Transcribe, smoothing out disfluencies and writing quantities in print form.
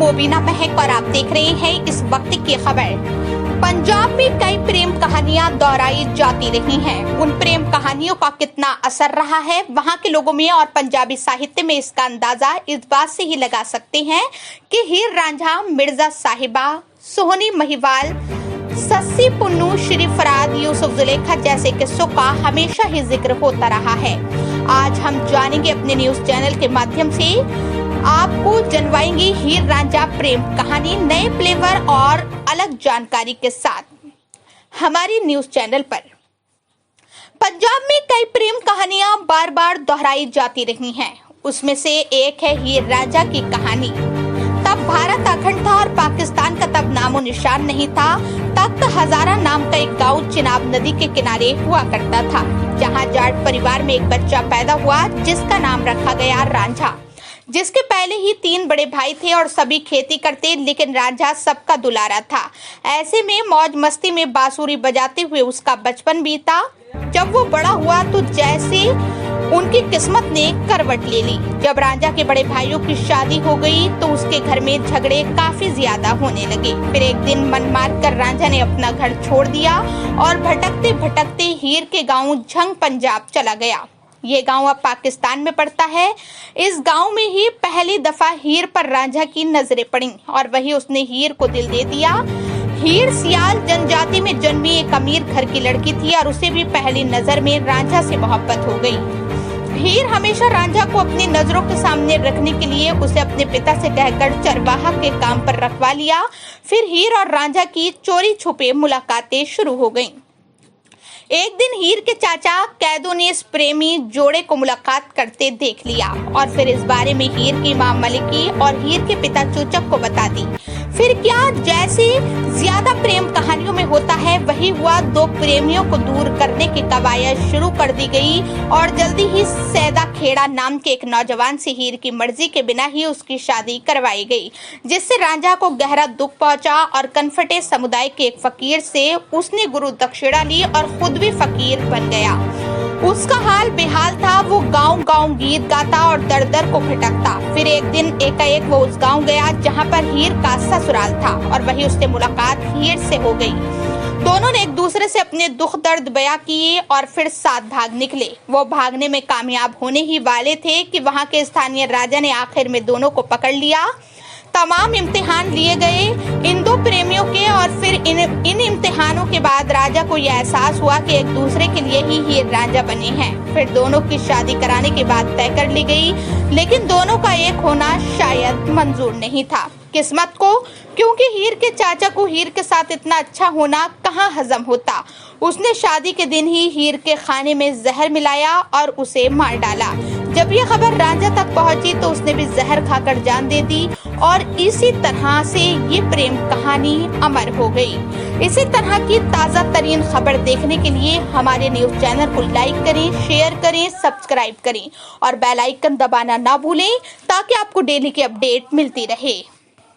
मोबिना महक और आप देख रहे हैं इस वक्त की खबर। पंजाब में कई प्रेम कहानियां दोहराई जाती रही हैं। उन प्रेम कहानियों का कितना असर रहा है वहां के लोगों में और पंजाबी साहित्य में, इसका अंदाजा इस बात से ही लगा सकते हैं कि हीर रांझा, मिर्जा साहिबा, सोहनी महिवाल, सस्सी पुन्नू, श्री फराद, यूसुफ जुलेखा जैसे किस्सों का हमेशा ही जिक्र होता रहा है। आज हम जानेंगे अपने न्यूज चैनल के माध्यम से, आपको जनवाएंगे हीर रांझा प्रेम कहानी नए फ्लेवर और अलग जानकारी के साथ हमारी न्यूज चैनल पर। पंजाब में कई प्रेम कहानियां बार बार दोहराई जाती रही हैं। उसमें से एक है हीर रांझा की कहानी। तब भारत अखंड था और पाकिस्तान का तब नामो निशान नहीं था। तख्त हजारा नाम का एक गांव चिनाब नदी के किनारे हुआ करता था, जहां जाट परिवार में एक बच्चा पैदा हुआ जिसका नाम रखा गया रांझा। जिसके पहले ही 3 बड़े भाई थे और सभी खेती करते, लेकिन रांझा सबका दुलारा था। ऐसे में मौज मस्ती में बांसुरी बजाते हुए उसका बचपन बीता। जब वो बड़ा हुआ तो जैसे उनकी किस्मत ने करवट ले ली। जब रांझा के बड़े भाइयों की शादी हो गई तो उसके घर में झगड़े काफी ज्यादा होने लगे। फिर एक दिन मन मार कर रांझा ने अपना घर छोड़ दिया और भटकते भटकते हीर के गांव झंग पंजाब चला गया। ये गांव अब पाकिस्तान में पड़ता है। इस गांव में ही पहली दफा हीर पर रांझा की नजरें पड़ी और वही उसने हीर को दिल दे दिया। हीर सियाल जनजाति में जन्मी एक अमीर घर की लड़की थी और उसे भी पहली नजर में रांझा से मोहब्बत हो गई। हीर हमेशा रांझा को अपनी नजरों के सामने रखने के लिए उसे अपने पिता से कहकर चरवाहा के काम पर रखवा लिया। फिर हीर और रांझा की चोरी छुपे मुलाकातें शुरू हो गईं। एक दिन हीर के चाचा कैदों ने इस प्रेमी जोड़े को मुलाकात करते देख लिया और फिर इस बारे में हीर की मां मलिकी और हीर के पिता चूचक को बता दी। फिर क्या, जैसे ज्यादा प्रेम कहानियों में होता है वही हुआ। 2 प्रेमियों को दूर करने की कवायद शुरू कर दी गई और जल्दी ही सैदा खेड़ा नाम के एक नौजवान से हीर की मर्जी के बिना ही उसकी शादी करवाई गई, जिससे रांझा को गहरा दुख पहुंचा और कनफटे समुदाय के एक फकीर से उसने गुरु दक्षिणा ली और खुद भी फकीर बन गया। उसका हाल बेहाल था। वो गांव गांव गीत गाता और दर दर को भटकता। फिर एक दिन एकाएक वो उस गांव गया जहां पर हीर का ससुराल था और वही उससे मुलाकात हीर से हो गई। दोनों ने एक दूसरे से अपने दुख दर्द बयां किए और फिर साथ भाग निकले। वो भागने में कामयाब होने ही वाले थे कि वहां के स्थानीय राजा ने आखिर में दोनों को पकड़ लिया। तमाम इम्तिहान लिए गए इन 2 प्रेमियों के और फिर इन इम्तिहानों के बाद राजा को यह एहसास हुआ कि एक दूसरे के लिए ही हीर रांझा बने हैं। फिर दोनों की शादी कराने की बात तय कर ली गई, लेकिन दोनों का एक होना शायद मंजूर नहीं था किस्मत को, क्योंकि हीर के चाचा को हीर के साथ इतना अच्छा होना कहाँ हजम होता। उसने शादी के दिन ही हीर के खाने में जहर मिलाया और उसे मार डाला। जब ये खबर रांझा तक पहुंची तो उसने भी जहर खाकर जान दे दी और इसी तरह से ये प्रेम कहानी अमर हो गई। इसी तरह की ताज़ा तरीन खबर देखने के लिए हमारे न्यूज चैनल को लाइक करें, शेयर करें, सब्सक्राइब करें और बेल आइकन दबाना ना भूलें ताकि आपको डेली की अपडेट मिलती रहे।